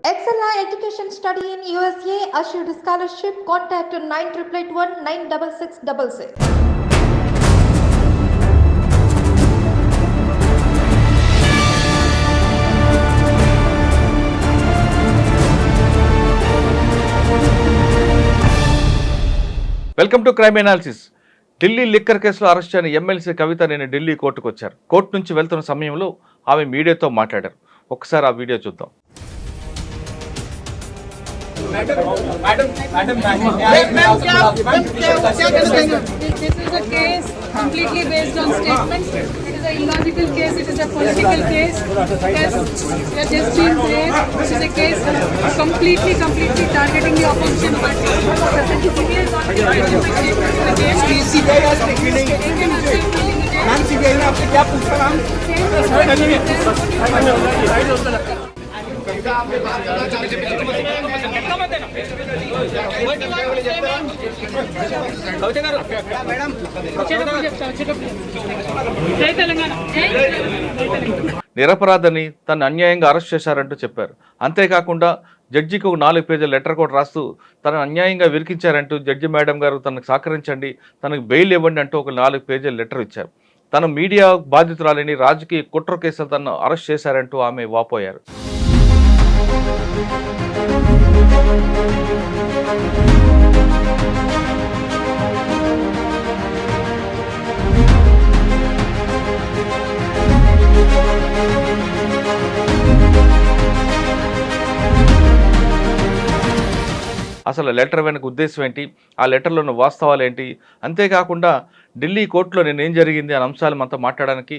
Excella Education Study in USA assured scholarship. Contact 9881 96666. Welcome to crime analysis. Delhi liquor కేసులో arrest అయిన MLC కవిత నిన్న ఢిల్లీ కోర్టుకు వచ్చారు. కోర్టు నుంచి వెళ్తున్న సమయంలో ఆమె మీడియాతో మాట్లాడారు. ఒకసారి ఆ వీడియో చూద్దాం. This is a case completely based on statements. It is an illogical case. It is a political case. Yes, just being there. This is a case completely targeting the opposition party. Ma'am CBI ने आपसे क्या पूछा ma'am? నిరపరాధని తను అన్యాయంగా arrest చేశారంటూ చెప్పారు. అంతేకాకుండా జడ్జికి ఒక 4 పేజీల లెటర్ కూడా రాస్తూ తనను అన్యాయంగా విరికించారంటూ జడ్జి మేడం గారు తనకు సహకరించండి, తనకు బెయిల్ ఇవ్వండి అంటూ ఒక 4 పేజీల లెటర్ ఇచ్చారు. తన మీడియా బాధితురాలని రాజకీయ కుట్ర కేసులు తనను అరెస్ట్ చేశారంటూ ఆమె వాపోయారు. అసలు లెటర్ వెనక ఉద్దేశం ఏంటి, ఆ లెటర్లో ఉన్న వాస్తవాలు ఏంటి, అంతేకాకుండా ఢిల్లీ కోర్టులో నేనేం జరిగింది అనే అంశాలు మనతో మాట్లాడడానికి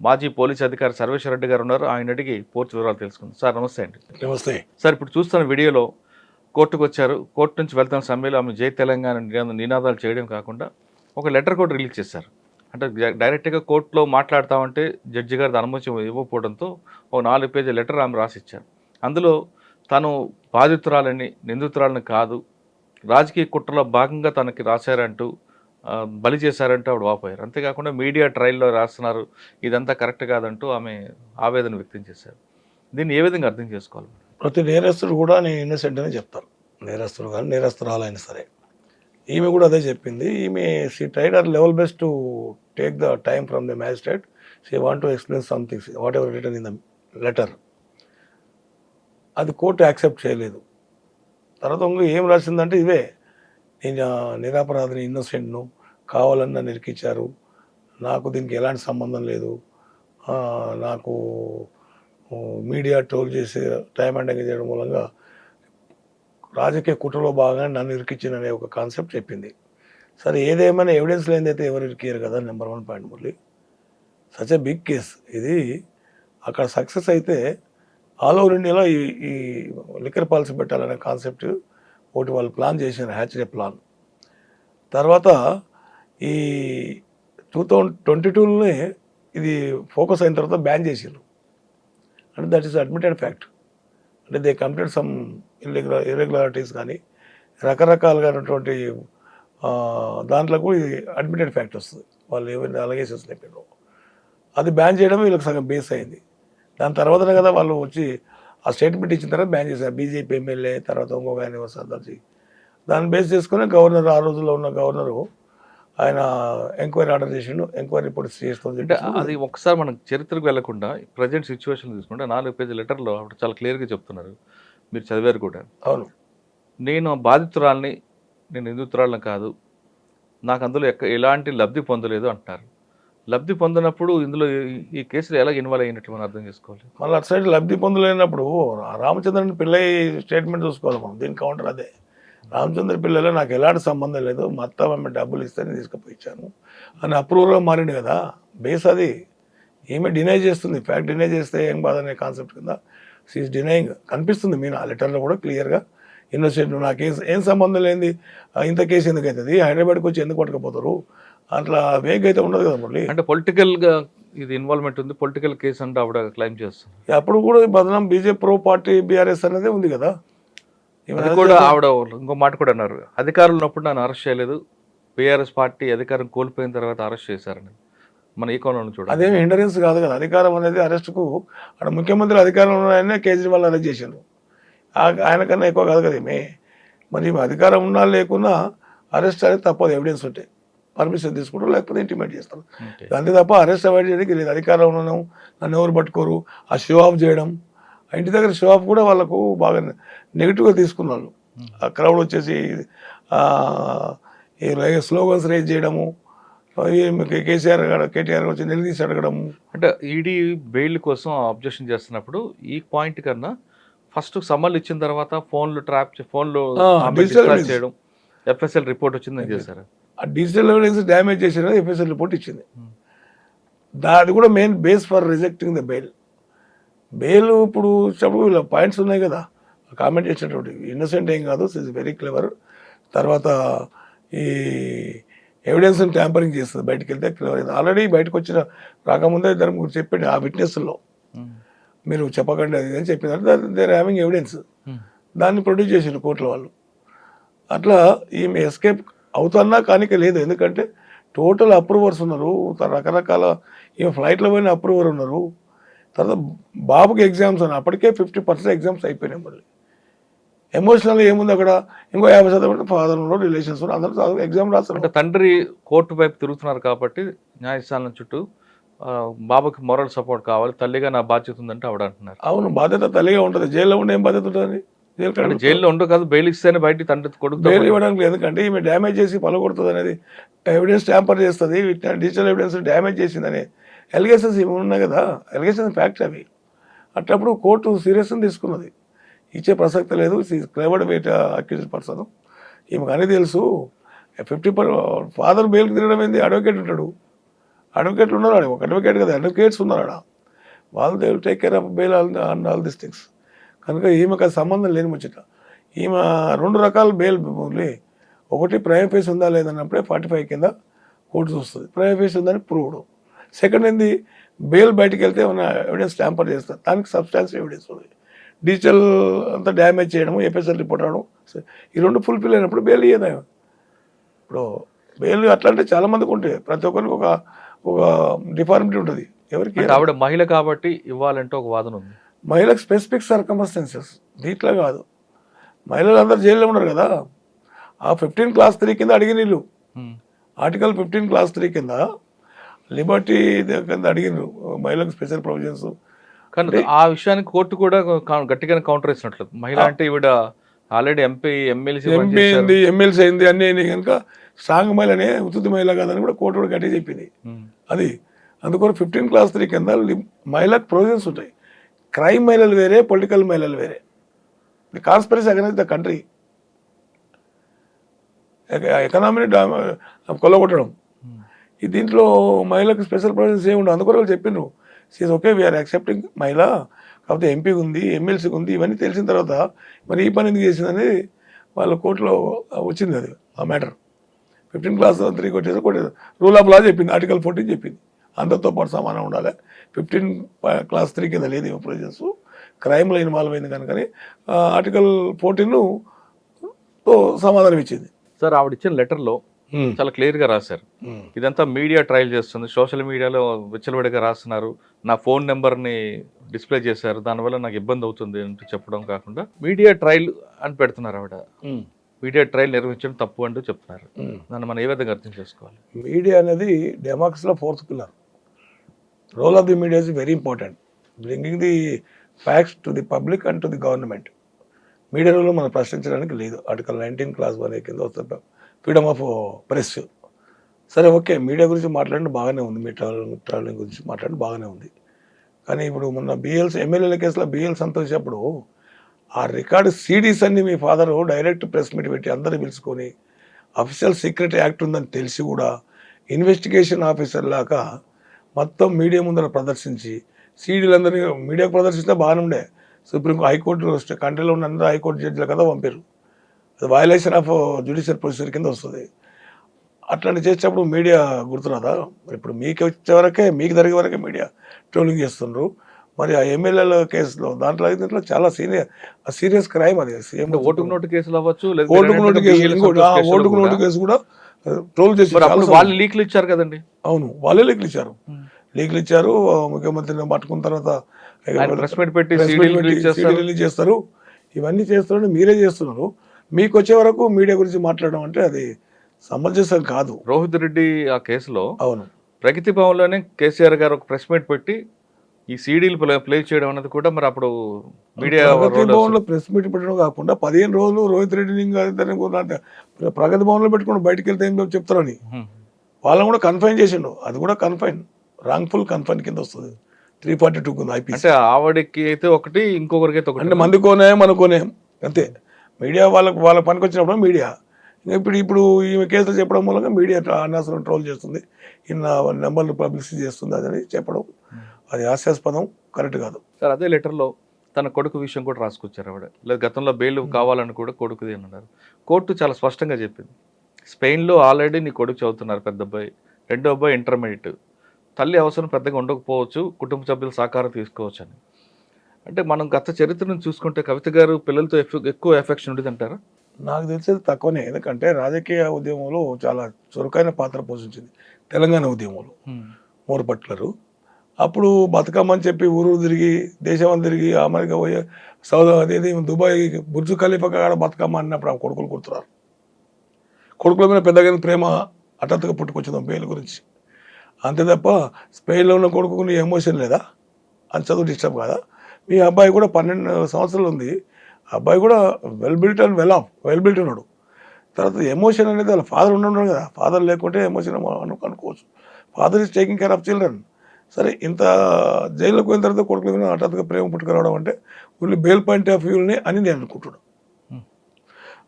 మాజీ పోలీస్ అధికారి సర్వేశ్వర రెడ్డి గారు ఉన్నారు. ఆయన అడిగి పూర్తి వివరాలు తెలుసుకుందాం. సార్ నమస్తే అండి. నమస్తే సార్. ఇప్పుడు చూస్తున్న వీడియోలో కోర్టుకు వచ్చారు. కోర్టు నుంచి వెళ్తున్న సమయంలో ఆమె జై తెలంగాణ నినాదాలు చేయడం కాకుండా ఒక లెటర్ కూడా రిలీజ్ చేశారు. అంటే డైరెక్ట్గా కోర్టులో మాట్లాడతామంటే జడ్జి గారి అనుమతి ఇవ్వకపోవడంతో ఒక 4 పేజీల లెటర్ ఆమె రాసిచ్చారు. అందులో తను బాధితురాలని నిందితురాలని కాదు, రాజకీయ కుట్రలో భాగంగా తనకి రాశారంటూ బలి చేశారంటూ ఆవిడ వాపోయారు. అంతేకాకుండా మీడియా ట్రయల్లో రాస్తున్నారు, ఇదంతా కరెక్ట్ కాదంటూ ఆమె ఆవేదన వ్యక్తం చేశారు. దీన్ని ఏ విధంగా అర్థం చేసుకోవాలి? ప్రతి నేరస్తుడు కూడా నేను ఇన్నోసెంట్ అనే చెప్తారు. నేరస్తుడు కానీ నేరస్తురాలైనా సరే. ఈమె కూడా అదే చెప్పింది. ఈమె she tried her level best to take the time from the magistrate. She want to explain something what ever return in the letter. అది కోర్టు యాక్సెప్ట్ చేయలేదు. తర్వాత ఏం రాసిందంటే ఇవే, నేను నిరాపరాధిని, ఇన్నోసెంట్ను, కావాలని నన్ను ఇరికిచ్చారు, నాకు దీనికి ఎలాంటి సంబంధం లేదు, నాకు మీడియా ట్రోల్ చేసి టైం అండ్ ఎంగేజ్ చేయడం మూలంగా రాజకీయ కుట్రలో భాగంగా నన్ను ఇరికిచ్చిందనే ఒక కాన్సెప్ట్ చెప్పింది. సరే, ఏదేమైనా ఎవిడెన్స్ లేనిదైతే ఎవరు ఇరికియ్యారు కదా. Number 1 point Murali, such a big case ఇది. అక్కడ సక్సెస్ అయితే ఆల్ ఓవర్ ఇండియాలో ఈ లిక్కర్ పాలసీ పెట్టాలనే కాన్సెప్ట్ ఒకటి వాళ్ళు ప్లాన్ చేశారు, హ్యాచరీ ప్లాన్. తర్వాత ఈ 2022లోనే ఇది ఫోకస్ అయిన తర్వాత బ్యాన్ చేసారు. అంటే దట్ ఈస్ అడ్మిటెడ్ ఫ్యాక్ట్. అంటే దే కంప్లీట్ సమ్ ఇర్రెగ్యులారిటీస్ కానీ రకరకాలుగానటువంటి దాంట్లకు ఇది అడ్మిటెడ్ ఫ్యాక్ట్ వస్తుంది. వాళ్ళు ఏమైనా అలగేషన్స్ లేపారో అది బ్యాన్ చేయడం వీళ్ళకి సగం బేస్ అయింది. దాని తర్వాతనే కదా వాళ్ళు వచ్చి ఆ స్టేట్మెంట్ ఇచ్చిన తర్వాత బ్యాన్ చేశారు. బీజేపీ ఎమ్మెల్యే తర్వాత ఇంకొక ఆయన సర్దార్జీ. దాన్ని బేస్ చేసుకుని గవర్నర్, ఆ రోజుల్లో ఉన్న గవర్నరు, ఆయన ఎంక్వైరీ ఆర్డర్ చేసిండు. ఎంక్వైరీ రిపోర్ట్ చేస్తుంది. అంటే అది ఒకసారి మనం చరిత్రకు వెళ్లకుండా ప్రజెంట్ సిచ్యువేషన్ తీసుకుంటే 4 పేజీల లెటర్లో అప్పుడు చాలా క్లియర్గా చెప్తున్నారు, మీరు చదివారు కూడా. అవును, నేను బాధితురాలని, నేను నిందితురాలని కాదు, నాకు అందులో ఎలాంటి లబ్ధి పొందలేదు అంటున్నారు. లబ్ధి పొందినప్పుడు ఇందులో ఈ కేసులో ఎలా ఇన్వాల్వ్ అయినట్టు మనం అర్థం చేసుకోవాలి. మళ్ళీ అటు సైడ్ లబ్ధి పొందలేనప్పుడు రామచంద్రన్ పిల్లయ్య స్టేట్మెంట్ చూసుకోవాలి మనం. దీని కౌంటర్ అదే, రామచంద్ర పిల్లలు నాకు ఎలాంటి సంబంధం లేదు, మొత్తం ఆమె డబ్బులు ఇస్తేనే తీసుకుపోయి ఇచ్చాను అని అప్రూవల్గా మారింది కదా. బేస్ అది. ఏమే డినై చేస్తుంది, ఫ్యాక్ట్ డినై చేస్తే ఏం బాధ అనే కాన్సెప్ట్ కింద షీఈస్ డినైయింగ్ కనిపిస్తుంది. మీరు ఆ లెటర్లో కూడా క్లియర్గా ఇన్నోసెంట్, నాకు ఏం సంబంధం లేనిది ఇంత కేసు ఎందుకు అవుతుంది, హైదరాబాద్కి వచ్చి ఎందుకు పట్టుకపోతారు, అట్లా వేగ్ అయితే ఉండదు కదా మురళి. అంటే పొలిటికల్గా ఇది ఇన్వాల్వ్మెంట్ ఉంది, పొలిటికల్ కేసు అంటే ఆవిడ క్లైమ్ చేస్తుంది. అప్పుడు కూడా బదనాం బీజేపీ ప్రో పార్టీ బీఆర్ఎస్ అనేది ఉంది కదా. అది కూడా ఆవిడ ఇంకో మాట కూడా అన్నారు, అధికారులు ఉన్నప్పుడు నన్ను అరెస్ట్ చేయలేదు, బీఆర్ఎస్ పార్టీ అధికారం కోల్పోయిన తర్వాత అరెస్ట్ చేశారని. మన ఈ కోణంలో చూడాలి. అదేమి హిండరెన్స్ కాదు కదా. అధికారం అనేది అరెస్ట్కు అక్కడ ముఖ్యమంత్రి అధికారంలో ఉన్నాయనే కేజ్రీవాల్ అరెస్ట్ చేశారు. ఆయనకన్నా ఎక్కువ కాదు కదా ఈమె. మరి ఈమె అధికారం ఉన్నా లేకున్నా అరెస్ట్ అనేది తప్పదు, ఎవిడెన్స్ ఉంటాయి, పర్మిషన్ తీసుకుంటారు లేకపోతే ఇంటిమేట్ చేస్తారు. అంతే తప్ప అరెస్ట్ అవాయిడ్ చేయడానికి లేదు. అధికారం ఉన్నాను, నన్ను ఎవరు పట్టుకోరు, ఆ షో ఆఫ్ చేయడం, ఆ ఇంటి దగ్గర షో ఆఫ్ కూడా వాళ్ళకు బాగా నెగిటివ్గా తీసుకున్నారు. ఆ క్రౌడ్ వచ్చేసి స్లోగన్స్ రేజ్ చేయడము, కేటీఆర్ వచ్చి నిలదీసి అడగడము. అంటే ఈడీ బెయిల్ కోసం అబ్జెక్షన్ చేస్తున్నప్పుడు ఈ పాయింట్ కన్నా ఫస్ట్ సమ్మర్లు ఇచ్చిన తర్వాత ఫోన్లు డిజిటల్ చేయడం, ఎఫ్ఎస్ఎల్ రిపోర్ట్ వచ్చిందని చేశారు. ఆ డిజిటల్ ఎవిడెన్స్ డ్యామేజ్ చేసిన ఎఫ్ఎస్ఎల్ రిపోర్ట్ ఇచ్చింది. అది కూడా main base for rejecting the bail. Bail ఇప్పుడు వీళ్ళ పాయింట్స్ ఉన్నాయి కదా, కామెంట్ చేసినటువంటి ఇన్నోసెంట్ ఏం కాదు, ఇస్ వెరీ క్లెవర్. తర్వాత ఈ ఎవిడెన్స్ని ట్యాంపరింగ్ చేస్తుంది, బయటకు వెళ్తే క్లెవర్. ఆల్రెడీ బయటకు వచ్చిన రాకముందే దాని గురించి చెప్పండి ఆ విట్నెస్లో, మీరు చెప్పకండి అది అని చెప్పిన దేర్ హ్యావింగ్ ఎవిడెన్స్, దాన్ని ప్రొడ్యూస్ చేసారు కోర్టుల వాళ్ళు. అట్లా ఈమె ఎస్కేప్ అవుతున్నా కానీ లేదు, ఎందుకంటే టోటల్ అప్రూవర్స్ ఉన్నారు, రకరకాల ఈమె ఫ్లైట్లో పోయిన అప్రూవర్ ఉన్నారు. తర్వాత బాబుకి ఎగ్జామ్స్ ఉన్నాయి, అప్పటికే 50% ఎగ్జామ్స్ అయిపోయినాయి. మళ్ళీ ఎమోషనల్ ఏముంది అక్కడ, ఇంకో 50% ఫాదర్ ఉన్నారు, రిలేషన్స్ ఉన్నారు, అందరూ ఎగ్జామ్ రాస్తారు. అంటే తండ్రి కోర్టు వైపు తిరుగుతున్నారు కాబట్టి న్యాయస్థానం చుట్టూ బాబుకి మొరల్ సపోర్ట్ కావాలి, తల్లిగా నా బాధ్యత ఉందంటే ఆవిడ అంటున్నారు. అవును, బాధ్యత తల్లిగా ఉంటుంది. జైల్లో ఉండే ఏం బాధ్యత ఉంటుంది? జైల్లో ఉండవు కాదు, బెయిల్ ఇస్తేనే బయట తండ్రి కొడుకు బెయిల్ ఇవ్వడానికి. ఎందుకంటే ఈమె డ్యామేజ్ చేసి పలగొడుతుంది అనేది, ఎవిడెన్స్ ట్యాంపర్ చేస్తుంది, డిజిటల్ ఎవిడెన్స్ డ్యామేజ్ చేసిందని ఎలిగేషన్స్ ఏమి ఉన్నాయి కదా, ఎలిగేషన్స్ ఫ్యాక్ట్ అవి. అట్లప్పుడు కోర్టు సీరియస్గా తీసుకున్నది, ఇచ్చే ప్రసక్తి లేదు. క్లెవర్డ్ వెయిట్ అక్యూజ్డ్ పర్సన్, ఈమెకు అని తెలుసు. 50% ఫాదర్ బెయిల్కి తిరగడం ఏంది, అడ్వకేట్ ఉంటాడు, అడ్వకేట్లు ఉన్నారు, ఒక అడ్వకేట్ కదా, అడ్వకేట్స్ ఉన్నారు ఆడ, వాళ్ళు they will take care of bail and all this things. కనుక ఈమెకు అది సంబంధం లేని ముచ్చట. ఈమె 2 రకాల బెయిల్ ఓన్లీ, ఒకటి ప్రైమ్ ఫేస్ ఉందా లేదన్నప్పుడే 45 కింద కోర్టు చూస్తుంది, ప్రైమ్ ఫేస్ ఉందని ప్రూవ్డ్. సెకండ్ ఏంది, బెయిల్ బయటికి వెళ్తే ఏమైనా ఎవిడెన్స్ ట్యాంపర్ చేస్తారు, దానికి సబ్స్టాన్షియల్ ఎవిడెన్స్ ఉంది. డిజిటల్ అంతా డ్యామేజ్ చేయడము, ఎఫ్ఎస్ఎల్ రిపోర్ట్ రావడం, ఈ 2 ఫుల్ఫిల్ అయినప్పుడు బెయిల్ ఇయ్యదా. ఇప్పుడు బెయిల్ అట్లా అంటే చాలా మందికి ఉంటాయి, ప్రతి ఒక్కరికి ఒక డిఫార్మిటీ ఉంటుంది. ఎవరికి? ఆవిడ మహిళ కాబట్టి ఇవ్వాలంటే ఒక వాదన ఉంది. మహిళకు స్పెసిఫిక్ సర్కమ్స్టాన్సెస్, దీంట్లో కాదు. మహిళలు అందరూ జైల్లో ఉన్నారు కదా, ఆ 15 Clause 3 కింద అడిగిన వీళ్ళు, ఆర్టికల్ 15 Clause 3 కింద లిబర్టీ కింద అడిగినారు మహిళలకు స్పెషల్ ప్రొవిజన్స్. కానీ ఆ విషయానికి కోర్టు కూడా గట్టిగానే కౌంటర్ ఇచ్చినట్లు. మహిళ అంటే ఈవిడ ఆల్రెడీ ఎమ్మెల్సీ అయింది అన్నీ అయినాయి కనుక స్ట్రాంగ్ మహిళనే, ఉచిత మహిళ కాదని కూడా కోర్టు కూడా గట్టిగా చెప్పింది. అది అందుకని 15 Clause 3 కింద మహిళకు ప్రొవిజన్స్ ఉంటాయి. క్రైమ్ మహిళలు వేరే, పొలిటికల్ మహిళలు వేరే. The conspiracy against the country, ఎకనామీని కొల్లగొట్టడం, ఈ దీంట్లో మహిళలకు స్పెషల్ ప్రొవిజన్స్ ఏమి ఉండవు. అందుకని వాళ్ళు చెప్పిండ్రు, సీజ్ ఓకే వీఆర్ యాక్సెప్టింగ్ మహిళ, కాకపోతే ఎంపీకి ఉంది, ఎమ్మెల్సీకి ఉంది, ఇవన్నీ తెలిసిన తర్వాత మరి ఈ పని ఎందుకు చేసిందని వాళ్ళ కోర్టులో వచ్చింది. అది ఆ మ్యాటర్ 15 Clause 3 కొట్టేసి రూల్ ఆఫ్ లా చెప్పింది, ఆర్టికల్ 14 చెప్పింది, అందరితో పాటు సమానం ఉండాలి. 15 Clause 3 కింద లేదు ప్రొవిజన్స్, క్రైమ్లో ఇన్వాల్వ్ అయింది కనుకని ఆర్టికల్ 14తో సమాధానం ఇచ్చింది. సార్ ఆవిడ ఇచ్చిన లెటర్లో చాలా క్లియర్గా రాశారు, ఇదంతా మీడియా ట్రయల్ చేస్తుంది, సోషల్ మీడియాలో విచ్చలవిడిగా రాస్తున్నారు, నా ఫోన్ నెంబర్ని డిస్ప్లే చేశారు, దానివల్ల నాకు ఇబ్బంది అవుతుంది అంటూ చెప్పడం కాకుండా మీడియా ట్రయల్ అని పెడుతున్నారు. ఆవిడ మీడియా ట్రయల్ నిర్వహించడం తప్పు అంటూ చెప్తున్నారు. దాన్ని మనం ఏ విధంగా అర్థం చేసుకోవాలి? మీడియా అనేది డెమోక్రసీలో 4th pillar. Role of the media is very important, bringing the facts to the public and to the government. Media role మనం ప్రశ్నించడానికి లేదు. ఆర్టికల్ 19 Clause 1 కింద వస్తుంది ఫ్రీడమ్ ఆఫ్ ప్రెస్. సరే ఓకే, మీడియా గురించి మాట్లాడడం బాగానే ఉంది, మీ ట్రావెలింగ్ గురించి మాట్లాడడం బాగానే ఉంది. కానీ ఇప్పుడు మొన్న ఎమ్మెల్యేల కేసులో బిఎల్స్ అంతా వచ్చేప్పుడు ఆ రికార్డు సీడీస్ అన్ని మీ ఫాదరు డైరెక్ట్ ప్రెస్ మీట్ పెట్టి అందరినీ పిలుచుకొని అఫీషియల్ సీక్రెట్ యాక్ట్ ఉందని తెలిసి కూడా ఇన్వెస్టిగేషన్ ఆఫీసర్ లాగా మొత్తం మీడియా ముందర ప్రదర్శించి సీడీలందరినీ మీడియాకు ప్రదర్శిస్తే బాగానే ఉండే. హైకోర్టు కంట్రీలో ఉన్న అందరూ హైకోర్టు జడ్జిల కదా పంపారు, అది వయలేషన్ ఆఫ్ జ్యుడిషియల్ ప్రొసీజర్ కింద వస్తుంది. అట్లాంటి చేసేటప్పుడు మీడియా గుర్తురాదా? మరి ఇప్పుడు మీకు వచ్చే వరకే, మీకు జరిగే వరకే మీడియా ట్రోలింగ్ చేస్తుండ్రు. మరి ఆ ఎమ్మెల్యేల కేసులో దీంట్లో చాలా సీరియస్ క్రైమ్ అది. ఓటుకు నోటు కేసులు అవ్వచ్చు, ఓటుకు నోటు కేసు కూడా ట్రోల్ చేసి వాళ్ళు లీక్లు ఇచ్చారు కదండి. అవును, వాళ్ళే లీక్లు ఇచ్చారు. ముఖ్యమంత్రిని పట్టుకున్న తర్వాత ప్రెస్ మీట్ పెట్టి రిలీజ్ చేస్తారు. ఇవన్నీ చేస్తున్నారు, మీరే చేస్తున్నారు. మీకు వచ్చే వరకు మీడియా గురించి మాట్లాడడం అంటే అది సమంజసం కాదు. రోహిత్ రెడ్డి ఆ కేసులో అవును, ప్రగతి భవన్లోనే కేసీఆర్ గారు ఒక ప్రెస్ మీట్ పెట్టి ఈ సీడీలు ప్లే చేయడం అనేది కూడా మరి అప్పుడు మీడియా ప్రగతి భవన్లో ప్రెస్ మీట్ పెట్టడం కాకుండా 15 రోజులు రోహిత్ రెడ్డిని ప్రగతి భవన్లో పెట్టుకుని బయటకు వెళ్తే ఏం చెప్తారని వాళ్ళని కూడా కన్ఫైన్ చేసిండు. అది కూడా కన్ఫైన్, రాంగ్ఫుల్ కన్ఫైన్ కింద వస్తుంది. 342 కింద ఐపీసీ. అంటే ఆవిడకి అయితే ఒకటి, ఇంకొకరికి అయితే ఒకటి. అంటే మంది కోనే మనకోనే అంతే. మీడియా వాళ్ళ పనికి వచ్చినప్పుడు మీడియా ఇప్పుడు ఈమె కేసులు చెప్పడం మూలంగా మీడియా అనవసరం ట్రోల్ చేస్తుంది, ఇన్న నెంబర్లు పబ్లిసిటీ చేస్తుంది అదని చెప్పడం అది హాస్యాస్పదం, కరెక్ట్ కాదు. సార్ అదే లెటర్లో తన కొడుకు విషయం కూడా రాసుకొచ్చారు ఆవిడ. లేదు గతంలో బెయిల్ కావాలని కూడా కొడుకుది అని అన్నారు. కోర్టు చాలా స్పష్టంగా చెప్పింది, స్పెయిన్లో ఆల్రెడీ నీ కొడుకు చదువుతున్నారు, పెద్ద అబ్బాయి, రెండో అబ్బాయి ఇంటర్మీడియట్, తల్లి అవసరం పెద్దగా ఉండకపోవచ్చు, కుటుంబ సభ్యుల సహకారం తీసుకోవచ్చు అని. అంటే మనం గత చరిత్రను చూసుకుంటే కవిత గారు పిల్లలతో ఎక్కువ ఎఫెక్షన్ ఉండేది అంటారా? నాకు తెలిసేది తక్కువనే, ఎందుకంటే రాజకీయ ఉద్యమంలో చాలా చురుకైన పాత్ర పోషించింది తెలంగాణ ఉద్యమంలో. మోర్పట్లరు అప్పుడు బతుకమ్మని చెప్పి ఊరు తిరిగి దేశం తిరిగి అమెరికా పోయి అదేది దుబాయ్ బుర్జు ఖలీఫా కాడ బతుకమ్మ అన్నప్పుడు ఆ కొడుకులు కుడుతున్నారు. కొడుకుల మీద పెద్దగా ప్రేమ హఠాత్తుగా పుట్టుకొచ్చింది బెయిల్ గురించి, అంతే తప్ప స్పెయిన్లో ఉన్న కొడుకుని ఎమోషన్ లేదా, అని చదువు డిస్టర్బ్ కాదా? మీ అబ్బాయి కూడా 12 సంవత్సరాలు ఉంది, అబ్బాయి కూడా వెల్ బిల్ట్ ఉన్నాడు. తర్వాత ఎమోషన్ అనేది వాళ్ళ ఫాదర్ ఉన్నాడు కదా, ఫాదర్ లేకుంటే ఎమోషన్ అనుకోవచ్చు. Father is taking care of children. సరే, ఇంత జైల్లోకి పోయిన తర్వాత కొడుకుల మీద హఠాత్తుగా ప్రేమ పుట్టుకురావడం అంటే ఓన్లీ బెయిల్ పాయింట్ ఆఫ్ వ్యూని అని నేను అనుకుంటున్నాను.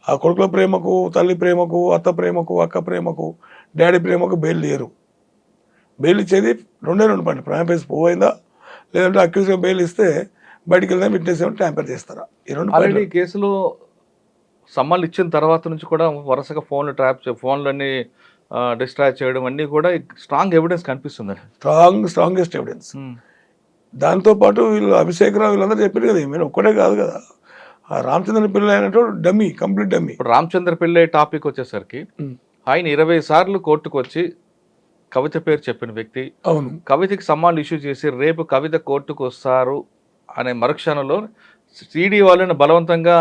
ఆ కొడుకుల ప్రేమకు, తల్లి ప్రేమకు, అత్త ప్రేమకు, అక్క ప్రేమకు, డాడీ ప్రేమకు బెయిల్ లేరు. బెయిల్ ఇచ్చేది 2 పాయింట్, ప్రైమ్ ఫేస్ పోయిందా లేదంటే అక్యూజ్గా బెయిల్ ఇస్తే బయటికి వెళ్దాం, విట్నెస్ ఏమైనా ట్యాంపర్ చేస్తారా, ఈ 2 ఆల్రెడీ కేసులో సమ్మన్లు ఇచ్చిన తర్వాత నుంచి కూడా వరుసగా ఫోన్లన్నీ డిస్ట్రాయ్ చేయడం అన్నీ కూడా స్ట్రాంగ్ ఎవిడెన్స్ కనిపిస్తుంది. Strongest evidence. దాంతోపాటు వీళ్ళు అభిషేక్ రావు వీళ్ళందరూ చెప్పారు కదా, మీరు ఒక్కడే కాదు కదా, ఆ రామచంద్ర పిల్లై అనేటో డమ్మీ, కంప్లీట్ డమ్మీ. ఇప్పుడు రామచంద్ర పిల్లై టాపిక్ వచ్చేసరికి ఆయన 20 సార్లు కోర్టుకు వచ్చి కవిత పేరు చెప్పిన వ్యక్తి, అవును, కవితకి సమ్మాన్లు ఇష్యూ చేసి రేపు కవిత కోర్టుకు వస్తారు అనే మరుక్షణంలో సిడి వాళ్ళని బలవంతంగా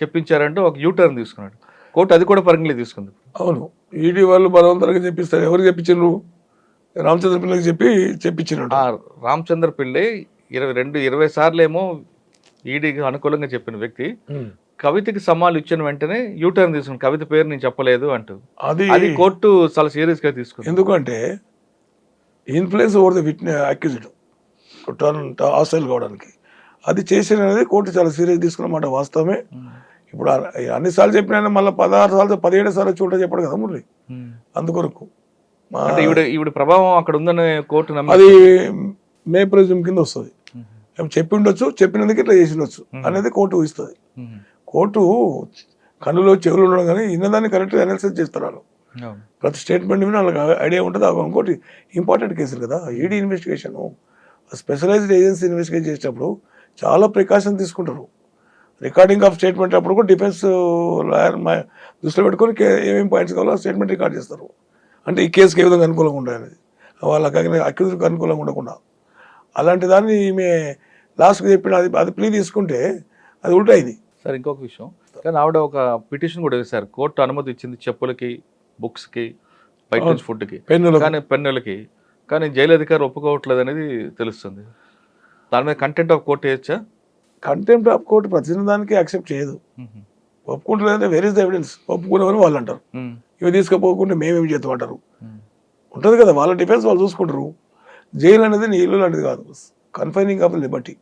చెప్పించారంటూ ఒక యూటర్న్ తీసుకున్నాడు కోర్టు. అది కూడా పరిగణలోకి తీసుకుంది. అవును, ఈడీ వాళ్ళు బలవంతంగా చెప్పిస్తారు. ఎవరు చెప్పించారు? రామచంద్ర పిల్లకి చెప్పించారు. రామచంద్ర పిల్లై 20 సార్లు ఏమో ఈడీకి అనుకూలంగా చెప్పిన వ్యక్తి కవితకి సమ్మాలు ఇచ్చిన వెంటనే యూటర్న్ తీసుకుని కవిత పేరు నేను చెప్పలేదు అంటూ అది కోర్టు చాలా సీరియస్ గా తీసుకుంది. ఎందుకంటే influence over the witness accused hostile కావడానికి అది చేసినది కోర్టు చాలా సీరియస్ తీసుకున్న మాట వాస్తవమే. ఇప్పుడు అన్నిసార్లు చెప్పిన మళ్ళీ 16 సార్లు 17 సార్లు చూడ చెప్పాడు కదా మురళి, అందుకొరకు ఈవిడ ప్రభావం అక్కడ ఉందని కోర్టు అది మే ప్రిజమ్ కింద వస్తుంది. చెప్పి ఉండొచ్చు, చెప్పినందుకు ఇట్లా చేసి ఉండొచ్చు అనేది కోర్టు ఊహిస్తుంది. కోర్టు కన్నులో చెవులు ఉండడం కానీ ఇన్నదాన్ని కరెక్ట్గా అనాలిసిస్ చేస్తారు వాళ్ళు. ప్రతి స్టేట్మెంట్ మీద వాళ్ళకి ఐడియా ఉంటుంది. ఇంకోటి ఇంపార్టెంట్ కేసులు కదా, ED investigation, specialised agency investigate చేసేటప్పుడు చాలా ప్రికాషన్ తీసుకుంటారు. రికార్డింగ్ ఆఫ్ స్టేట్మెంట్ అప్పుడు కూడా డిఫెన్స్ లాయర్ దృష్టిలో పెట్టుకొని ఏమేమి పాయింట్స్ కావాలో స్టేట్మెంట్ రికార్డ్ చేస్తారు. అంటే ఈ కేసుకి ఏ విధంగా అనుకూలంగా ఉండాలి అనేది, వాళ్ళకి అక్యూజ్కి అనుకూలంగా ఉండకుండా. అలాంటి దాన్ని ఈమె లాస్ట్కి చెప్పిన అది ప్లీ తీసుకుంటే అది ఉల్టా అయింది. సార్ ఇంకొక విషయం, కానీ ఆవిడ ఒక పిటిషన్ కూడా వేశారు, కోర్టు అనుమతి ఇచ్చింది చెప్పులకి, బుక్స్కి, బయట నుంచి ఫుడ్కి, పెన్నులకి, కానీ జైలు అధికారి ఒప్పుకోవట్లేదు అనేది తెలుస్తుంది. దాని మీద కంటెంప్ట్ ఆఫ్ కోర్టు వేయచ్చా? కంటెంప్ట్ ఆఫ్ కోర్టు ప్రతి దానికి యాక్సెప్ట్ చేయదు. ఒప్పుకుంటలేదంటే వేర్ ఇస్ ద ఎవిడెన్స్, ఒప్పుకునేవని వాళ్ళు అంటారు. ఇవి తీసుకుపోకుండా మేమేమి చేస్తాం అంటారు. ఉంటుంది కదా, వాళ్ళ డిఫెన్స్ వాళ్ళు చూసుకుంటారు. జైలు అనేది నీ ఇల్లు లాంటిది కాదు, కన్ఫైనింగ్ ఆఫ్ లిబర్టీ.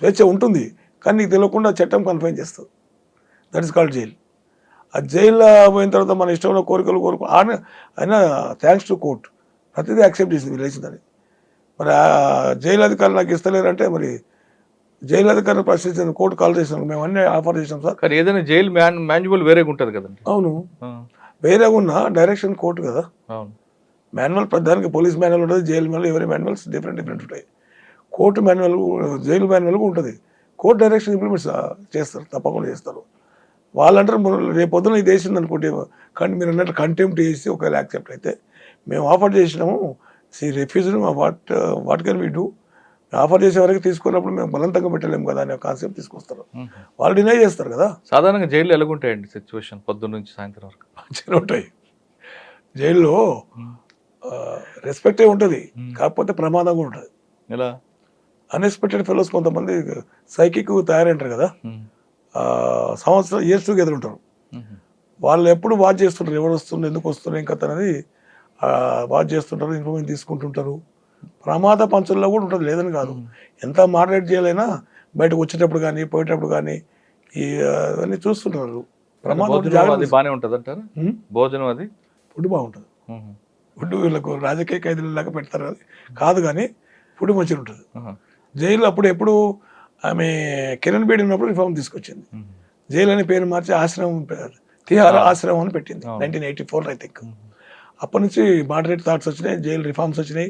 స్వేచ్ఛ ఉంటుంది కానీ నీకు తెలియకుండా చట్టం కన్ఫైన్ చేస్తుంది. That is called jail. ఆ జైల్లో పోయిన తర్వాత మన ఇష్టంలో కోరికలు అయినా థ్యాంక్స్ టు కోర్ట్ ప్రతిదీ యాక్సెప్ట్ చేసింది లేచిందని. మరి ఆ జైలు అధికారులు నాకు ఇస్తలేరంటే మరి జైలు అధికారులు ప్రశ్నించిన కోర్టు కాల్ చేసినాం, మేము అన్నీ ఆఫర్ చేసినాం సార్. కానీ ఏదైనా జైలు మాన్యువల్ వేరేగా ఉంటుంది కదండి. అవును, వేరేగా ఉన్న డైరెక్షన్ కోర్టు కదా. మాన్యువల్ ప్రధానికి పోలీస్ మాన్యువల్ ఉంటుంది, జైలు మాన్యువల్, ఎవరి మాన్యువల్స్ డిఫరెంట్ ఉంటాయి. కోర్టు మాన్యువల్, జైలు మాన్యువల్ ఉంటుంది. కోర్టు డైరెక్షన్ ఇంప్లిమెంట్స్ చేస్తారు, తప్పకుండా చేస్తారు. వాళ్ళంటారు రేపు పొద్దున ఇది వేసింది అనుకుంటే, కానీ మీరు అన్నట్టు కంటెంప్ట్ చేసి ఒకవేళ యాక్సెప్ట్ అయితే మేము ఆఫర్ చేసినాము, refuse what can we do, offer చేసే వరకు తీసుకున్నప్పుడు మేము బలవంతంగా పెట్టలేము కదా అనే కాన్సెప్ట్ తీసుకొస్తారు. వాళ్ళు డినై చేస్తారు కదా. సాధారణంగా జైల్లో ఎలాగుంటాయండి సిచ్యువేషన్ పొద్దున్న నుంచి సాయంత్రం వరకు? మంచిగా ఉంటాయి జైల్లో. రెస్పెక్టే ఉంటుంది, కాకపోతే ప్రమాదం కూడా ఉంటుంది. ఎలా? అన్ఎక్స్పెక్టెడ్ ఫెలోస్ కొంతమంది సైకిక్ తయారైంటారు కదా, సంవత్సరం ఇయర్స్ టుగెదర్ ఉంటారు. వాళ్ళు ఎప్పుడు వాచ్ చేస్తుంటారు, ఎవరు వస్తున్నారు, ఎందుకు వస్తున్నారు, ఇంకా అనేది వాచ్ చేస్తుంటారు, ఇన్ఫర్మేషన్ తీసుకుంటుంటారు. ప్రమాద పంచుల్లో కూడా ఉంటుంది, లేదని కాదు. ఎంత మాడరేట్ చేయాలైనా బయటకు వచ్చేటప్పుడు కానీ పోయేటప్పుడు కానీ ఇవన్నీ చూస్తుంటారు. ప్రమాదం అది బాగానే ఉంటుంది అంటారు. భోజనం అది ఫుడ్ బాగుంటుంది. ఫుడ్ వీళ్ళకు రాజకీయ ఖైదీలాగా పెడతారు, అది కాదు కానీ ఫుడ్ మంచిగా ఉంటుంది. జైలు అప్పుడు ఎప్పుడు ఆమె కిరణ్ బేడి ఉన్నప్పుడు రిఫార్మ్ తీసుకొచ్చింది. జైలు అనే పేరు మార్చి ఆశ్రమం, తిహార ఆశ్రమం అని పెట్టింది 1984 ఐ థింక్. అప్పటి నుంచి మోడరేట్ థాట్స్ వచ్చినాయి, జైలు రిఫార్మ్స్ వచ్చినాయి.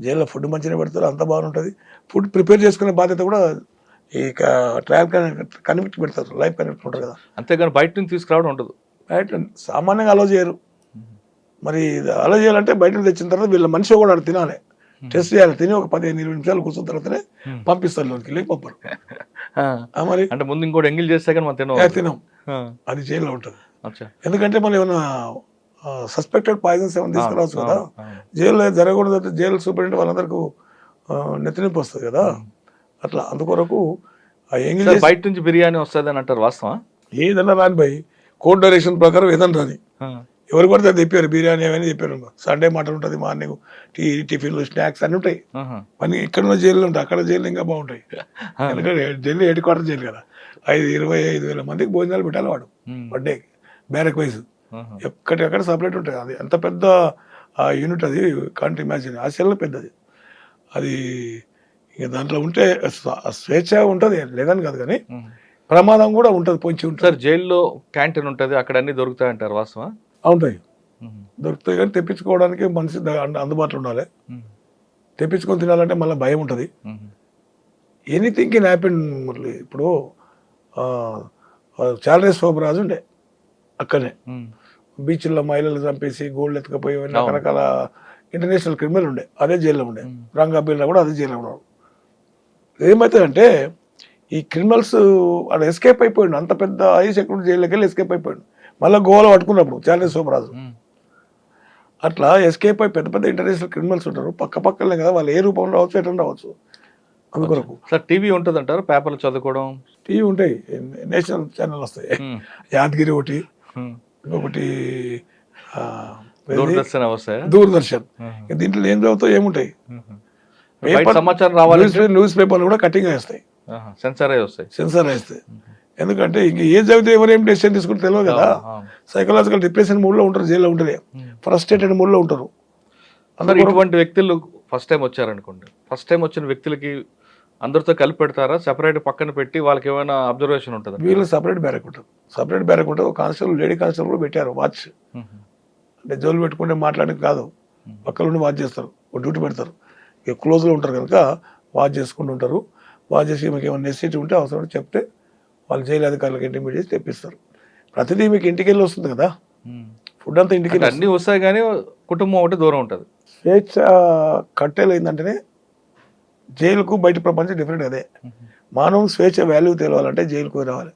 జైల్లో ఫుడ్ మంచిగా పెడతారు, అంత బాగుంటుంది. ఫుడ్ ప్రిపేర్ చేసుకునే బాధ్యత కూడా ఈ ట్రయల్ కన్విక్ట్ పెడతారు, లైఫ్ కన్విక్ట్ ఉంటారు కదా. అంతేగాని బయట నుంచి తీసుకురావడం ఉండదు. బయట సామాన్యంగా అలో చేయరు. మరి అలో చేయాలంటే బయట నుంచి తెచ్చిన తర్వాత వీళ్ళ మనిషి కూడా అక్కడ తినాలి, టెస్ట్ చేయాలి. తిని ఒక 15-20 నిమిషాలు కూర్చున్న తర్వాతనే పంపిస్తారు లోనికి, లేక పంపరు. మరి అంటే ముందు ఇంకోటి ఎంగిల్ చేస్తే కానీ మనం తినం, అది జైల్లో ఉంటుంది. ఎందుకంటే మనం ఏమైనా సస్పెక్టెడ్ పాయిజన్స్ ఏమైనా తీసుకురావచ్చు కదా. జైల్లో జరగకూడదు, జైలు సూపరింటెండెంట్ వాళ్ళందరికీ నెత్తినొప్పి వస్తుంది కదా. అట్లా అందుకొరకు బయట నుంచి బిర్యానీ వస్తుంది అని అంటారు, వాస్తవా? ఏదన్నా రాని భయ్, కోర్ట్ డైరెక్షన్ ప్రకారం ఏదన్నా రాని, ఎవరు పడితే అది చెప్పారు. బిర్యానీ ఏమైనా చెప్పారు. సండే మటన్ ఉంటుంది, మార్నింగ్ టిఫిన్లు, స్నాక్స్ అన్నీ ఉంటాయి. మన ఇక్కడ జైలు ఉంటాయి, అక్కడ జైలు ఇంకా బాగుంటాయి. ఎందుకంటే ఢిల్లీ హెడ్ క్వార్టర్ జైలు కదా. 25,000 మందికి భోజనాలు పెట్టాలి వాడు పర్ డే, బ్యారక్ వైజ్. ఎక్కడికక్కడ సపరేట్ ఉంటాయి. అది ఎంత పెద్ద యూనిట్ అది, కాంట్ ఇమాజిన్. ఆ సెల్ పెద్దది అది. ఇక దాంట్లో ఉంటే స్వేచ్ఛ ఉంటుంది, లేదని కాదు, కానీ ప్రమాదం కూడా ఉంటుంది, పొంచి ఉంటుంది. సార్ జైల్లో క్యాంటీన్ ఉంటుంది, అక్కడ అన్ని దొరుకుతాయి అంటారు, వాస్తవా? ఉంటాయి, దొరుకుతాయి, కానీ తెప్పించుకోవడానికి మనిషి అందుబాటులో ఉండాలి. తెప్పించుకొని తినాలంటే మళ్ళీ భయం ఉంటుంది. Anything can happen Murali. ఇప్పుడు చార్లెస్ శోభరాజు ఉండే అక్కడనే, బీచ్లో మహిళలు చంపేసి గోల్డ్ ఎత్తుకపోయి రకరకాల ఇంటర్నేషనల్ క్రిమినల్ ఉండే, అదే జైల్లో ఉండే. రంగాబీల్లో కూడా అదే జైల్లో ఉన్నాడు. ఏమవుతుందంటే ఈ క్రిమినల్స్ అక్కడ ఎస్కేప్ అయిపోయాడు, అంత పెద్ద హై సెక్యూరిటీ జైల్లోకి వెళ్ళి ఎస్కేప్ అయిపోయాడు. మళ్ళీ గోవాలో పట్టుకున్నప్పుడు చార్లెస్ శోభరాజు అట్లా ఎస్కేప్ అయి పెద్ద పెద్ద ఇంటర్నేషనల్ క్రిమినల్స్ ఉంటారు, పక్కనే కదా. వాళ్ళు ఏ రూపంలో రావచ్చు, ఎట్లా రావచ్చు. అందుకొరకు సార్ టీవీ ఉంటుంది అంటారు, పేపర్లు చదువుకోవడం. టీవీ ఉంటాయి, నేషనల్ ఛానల్ వస్తాయి. యాదగిరి ఒకటి, ఇంకొకటి దూరదర్శన్. దీంట్లో ఏం చదువుతావు, ఏముంటాయి. సమాచారం రావాలి, న్యూస్ పేపర్లు కూడా కటింగ్ వేస్తాయి, సెన్సార్ వేస్తాయి. ఎందుకంటే ఇంక ఏ చదివితే ఎవరు ఏం డెసిషన్ తీసుకుంటే తెలియదు కదా. సైకలాజికల్ డిప్రెషన్ మూడ్లో ఉంటారు, జైల్లో ఉంటుంది, ఫ్రస్ట్రేటెడ్ మూడ్లో ఉంటారు. ఇటువంటి వ్యక్తులు ఫస్ట్ టైం వచ్చారనుకోండి, ఫస్ట్ టైం వచ్చిన వ్యక్తులకి అందరితో కలిపి పెడతారా, సెపరేట్ పక్కన పెట్టి వాళ్ళకి ఏమైనా అబ్జర్వేషన్ ఉంటుంది? వీళ్ళు సపరేట్ బ్యారక్ ఉంటుంది. ఒక కానిస్టేబుల్, లేడీ కానిస్టేబుల్ కూడా పెట్టారు, వాచ్. అంటే జోలు పెట్టుకుంటే మాట్లాడడానికి కాదు, పక్కన ఉండి వాచ్ చేస్తారు, ఒక డ్యూటీ పెడతారు. ఇక క్లోజ్లో ఉంటారు కనుక వాచ్ చేసుకుంటూ ఉంటారు. వాచ్ చేసి మీకు ఏమైనా నెసిటీ ఉంటే అవసరం చెప్తే వాళ్ళు జైలు అధికారులకు ఇంటిమేట్ చేసి తెప్పిస్తారు. ప్రతిదీ మీకు ఇంటికి వెళ్ళి వస్తుంది కదా, ఫుడ్ అంతా ఇంటికి అన్నీ వస్తాయి, కానీ కుటుంబం ఒకటి దూరం ఉంటుంది. స్వేచ్ఛ కట్టేలు ఏంటంటేనే జైలుకు బయట ప్రపంచం డిఫరెంట్. అదే మానవ స్వేచ్ఛ వాల్యూ తెలవాలంటే జైలుకు రావాలి.